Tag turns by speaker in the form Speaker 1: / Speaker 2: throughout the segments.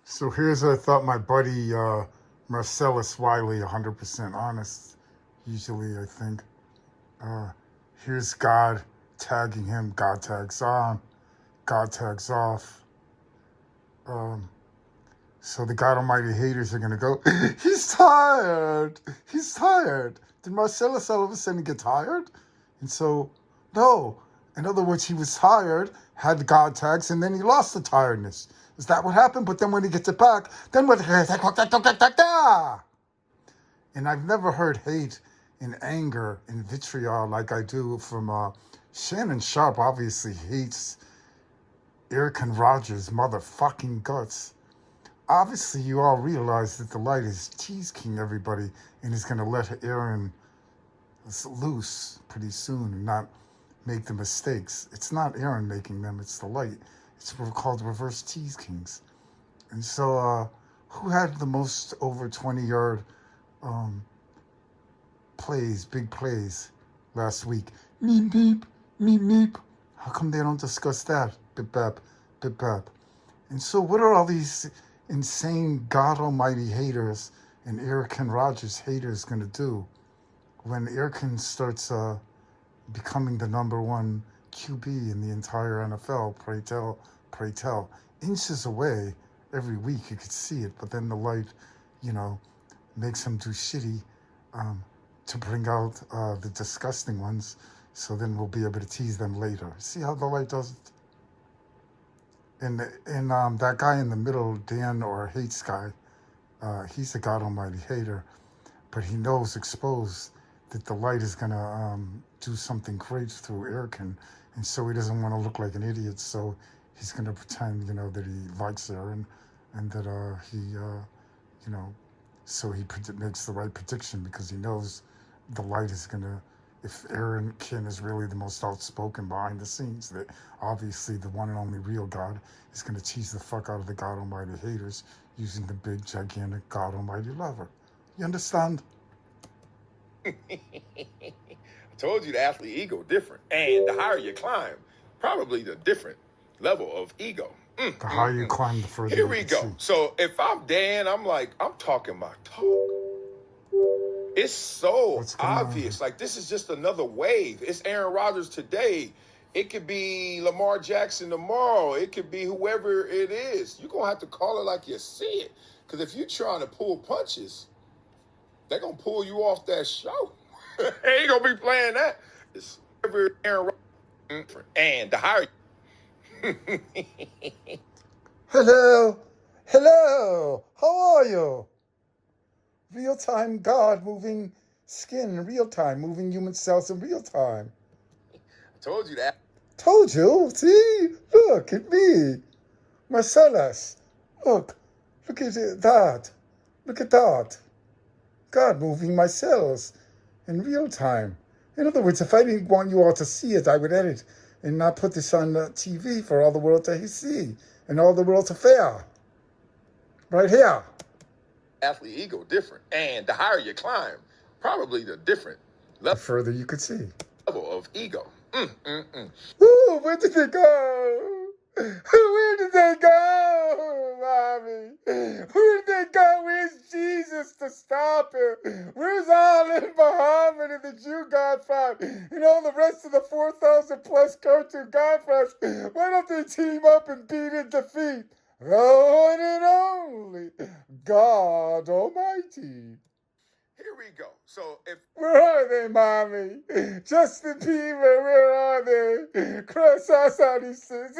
Speaker 1: So here's I thought my buddy Marcellus Wiley, 100% honest. Usually I think. Uh, Here's God tagging him. God tags on. God tags off. Um, so the God Almighty haters are gonna go. He's tired. He's tired. Did Marcellus all of a sudden get tired? And so, no. In other words, he was tired, had the God tags, and then he lost the tiredness. Is that what happened? But then when he gets it back, then what? And I've never heard hate and anger and vitriol like I do from Shannon Sharp. Obviously hates Eric and Rogers' motherfucking guts. Obviously, you all realize that the light is Cheese King everybody and is going to let Aaron loose pretty soon and not make the mistakes. It's not Aaron making them, it's the light. It's called reverse Cheese Kings. And so, who had the most over 20-yard um, plays, big plays last week? Meep, meep, meep, meep. How come they don't discuss that? Bip, bap, bip, bap. And so what are all these insane God Almighty haters and Eric and Rogers haters going to do when Eric starts becoming the number one QB in the entire NFL? Pray tell, pray tell. Inches away every week, you could see it, but then the light, makes him do shitty to bring out the disgusting ones, so then we'll be able to tease them later. See how the light does it? And that guy in the middle, Dan or Hates guy, he's a God Almighty hater, but he knows exposed that the light is going to do something great through Eric, and so he doesn't want to look like an idiot, so he's going to pretend, that he likes Aaron, and that so he makes the right prediction because he knows the light is going to, if Aaron Kin is really the most outspoken behind the scenes, that obviously the one and only real God is going to tease the fuck out of the God Almighty haters using the big, gigantic God Almighty lever. You understand?
Speaker 2: I told you the athlete ego different. And the higher you climb, probably the different level of ego.
Speaker 1: The higher you climb, the further
Speaker 2: Here
Speaker 1: you
Speaker 2: we
Speaker 1: can
Speaker 2: go.
Speaker 1: see.
Speaker 2: So if I'm Dan, I'm talking my talk. It's so obvious. Like, this is just another wave. It's Aaron Rodgers today. It could be Lamar Jackson tomorrow. It could be whoever it is. You're going to have to call it like you see it. Because if you're trying to pull punches, they're going to pull you off that show. They ain't going to be playing that. It's whoever Aaron Rodgers. And the higher.
Speaker 1: Hello. Hello. How are you? Real-time God moving skin in real time, moving human cells in real time.
Speaker 2: I told you that.
Speaker 1: Told you. See? Look at me. Marcellus. Look at that. Look at that. God moving my cells in real time. In other words, if I didn't want you all to see it, I would edit and not put this on TV for all the world to see and all the world to fare. Right here.
Speaker 2: Athlete ego different. And the higher you climb, probably the different level.
Speaker 1: The further you could see.
Speaker 2: Level of ego.
Speaker 1: Ooh, where did they go? Where did they go, Mommy? Where did they go? Where's Jesus to stop him? Where's Ali Muhammad and the Jew Godfather and all the rest of the 4,000 plus cartoon Godfathers? Why don't they team up and beat and defeat the one and only God Almighty?
Speaker 2: Here we go. So if...
Speaker 1: Where are they, Mommy? Justin Bieber, where are they? Chris Asani says,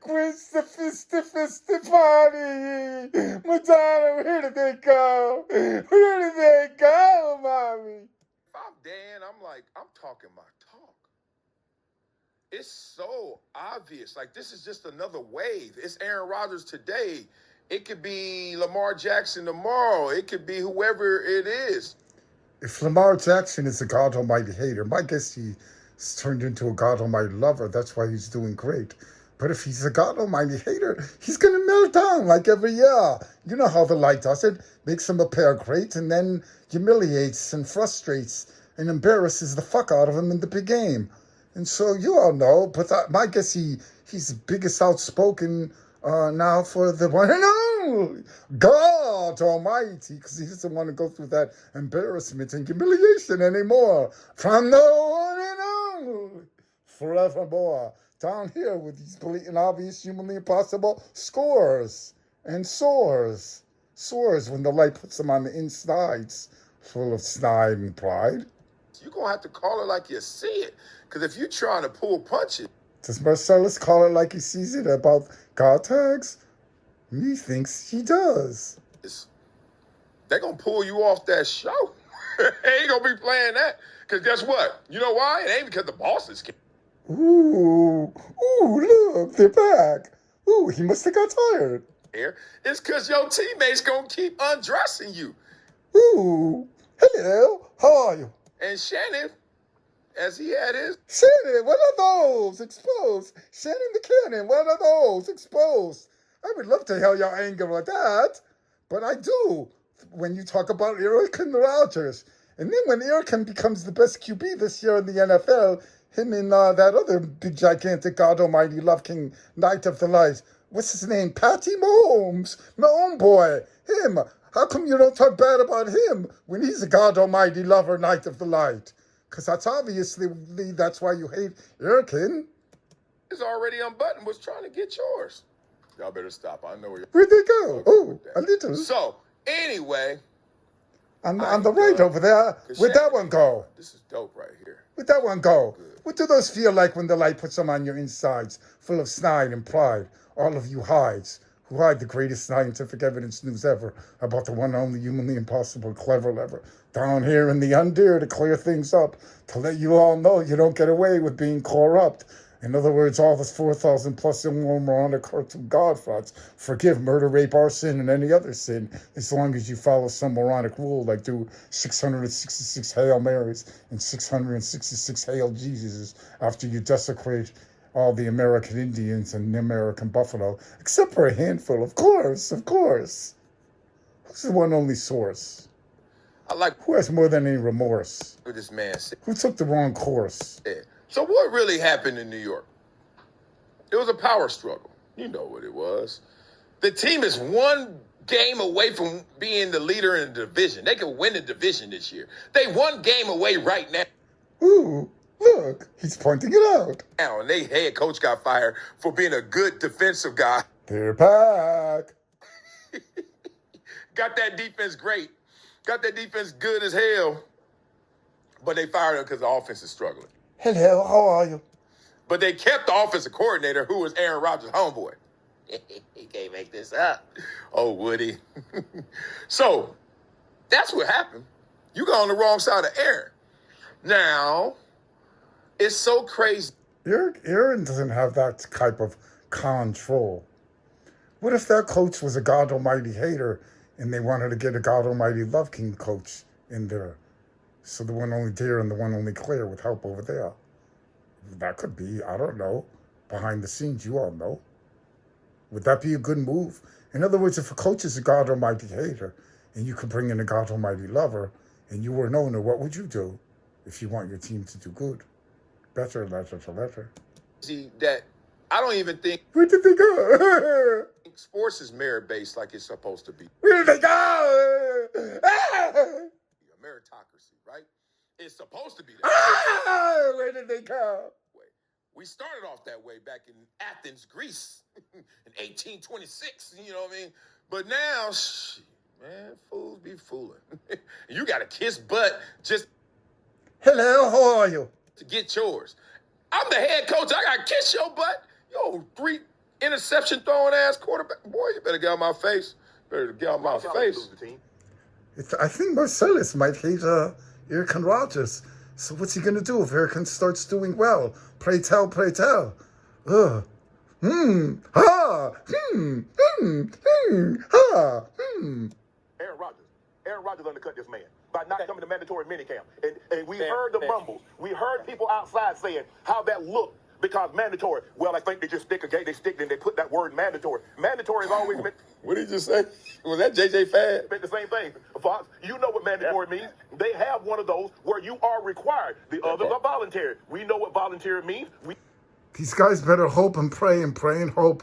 Speaker 1: Gwen Stefani, Madonna, where did they go? Where did they go, Mommy?
Speaker 2: If I'm Dan, I'm talking my talk. It's so obvious. Like, this is just another wave. It's Aaron Rodgers today. It could be Lamar Jackson tomorrow. It could be whoever it is.
Speaker 1: If Lamar Jackson is a God Almighty hater, my guess he's turned into a God Almighty lover. That's why he's doing great. But if he's a God Almighty hater, he's going to melt down like every year. You know how the light does it. Makes him appear great and then humiliates and frustrates and embarrasses the fuck out of him in the big game. And so you all know, but my guess he's the biggest outspoken Now for the one and only God Almighty, because He doesn't want to go through that embarrassment and humiliation anymore. From the one and only, forevermore. Down here with these blatant, obvious, humanly impossible scores and sores. Sores when the light puts them on the insides, full of snide and pride.
Speaker 2: You're going to have to call it like you see it. Because if you're trying to pull punches,
Speaker 1: Does Marcellus call it like he sees it about God tags? Me thinks he does.
Speaker 2: they're going to pull you off that show. They ain't going to be playing that. Because guess what? You know why? It ain't because the bosses can.
Speaker 1: Ooh, look, they're back. Ooh, he must have got tired.
Speaker 2: It's because your teammates going to keep undressing you.
Speaker 1: Ooh, hello, how are you?
Speaker 2: And Shannon, as he had his.
Speaker 1: Shannon, what are those exposed? Shannon the Cannon, what are those exposed? I would love to hear your anger at that, but I do when you talk about Aaron Rodgers. And then when Aaron becomes the best QB this year in the NFL, him and that other big, gigantic, God Almighty, Love King, Knight of the Light, what's his name? Patty Mahomes, my own boy, him. How come you don't talk bad about him when he's a God Almighty lover, Knight of the Light? Because that's obviously, that's why you hate Erkin.
Speaker 2: Is already unbuttoned, was trying to get yours. Y'all better stop. I know where you're.
Speaker 1: Where'd they go? Oh, a little.
Speaker 2: So, anyway.
Speaker 1: On the right over there. Where'd that one go?
Speaker 2: This is dope right here.
Speaker 1: Where'd that one go? What do those feel like when the light puts them on your insides, full of snide and pride? All of you hides, who hide the greatest scientific evidence news ever about the one and only humanly impossible clever lever. Down here in the undare to clear things up, to let you all know you don't get away with being corrupt. In other words, all the 4,000 plus moronic cartoon godfathers forgive murder, rape, arson, and any other sin, as long as you follow some moronic rule like do 666 Hail Marys and 666 Hail Jesuses after you desecrate all the American Indians and the American buffalo, except for a handful, of course. Who's the one only source?
Speaker 2: I like
Speaker 1: Who has more than any remorse?
Speaker 2: what this man said.
Speaker 1: Who took the wrong course?
Speaker 2: So what really happened in New York? It was a power struggle. You know what it was. The team is one game away from being the leader in the division. They could win the division this year. They one game away right now.
Speaker 1: Ooh, look, he's pointing it out.
Speaker 2: And their head coach got fired for being a good defensive guy.
Speaker 1: They're back.
Speaker 2: Got that defense great. Got that defense good as hell. But they fired him because the offense is struggling.
Speaker 1: Hello, how are you?
Speaker 2: But they kept the offensive coordinator, who was Aaron Rodgers' homeboy. He can't make this up. Oh, Woody. So, that's what happened. You got on the wrong side of Aaron. Now, it's so crazy.
Speaker 1: Aaron doesn't have that type of control. What if that coach was a God Almighty hater and they wanted to get a God Almighty Love King coach in there? So the one only dear and the one only clear with help over there. That could be, I don't know, behind the scenes, you all know. Would that be a good move? In other words, if a coach is a God Almighty hater and you could bring in a God Almighty lover and you were an owner, what would you do if you want your team to do good? Better, letter.
Speaker 2: See, that I don't even think.
Speaker 1: Where did they go?
Speaker 2: Sports is merit-based like it's supposed to be.
Speaker 1: Where did they go?
Speaker 2: A meritocracy, right? It's supposed to be that.
Speaker 1: Where did they go?
Speaker 2: We started off that way back in Athens, Greece, in 1826, you know what I mean? But now, man, fools be fooling. You got to kiss butt just.
Speaker 1: Hello, how are you?
Speaker 2: To get yours. I'm the head coach. I got to kiss your butt. Yo, 3 interception throwing ass quarterback. Boy, you better get out my face. Better get out my face.
Speaker 1: I think Marcellus might hate Erkin Rodgers. So what's he going to do if Erkin starts doing well? Pray tell. Ha. Ha.
Speaker 3: Aaron Rodgers undercut this man by not coming to mandatory minicamp. And we heard the rumbles. We heard people outside saying how that looked because mandatory. Well, I think they just stick and they put that word mandatory. Mandatory has always meant.
Speaker 2: What did you just say? Was that JJ Fad?
Speaker 3: Meant the same thing. Fox, you know what mandatory means. They have one of those where you are required. The others are voluntary. We know what voluntary means.
Speaker 1: These guys better hope and pray and hope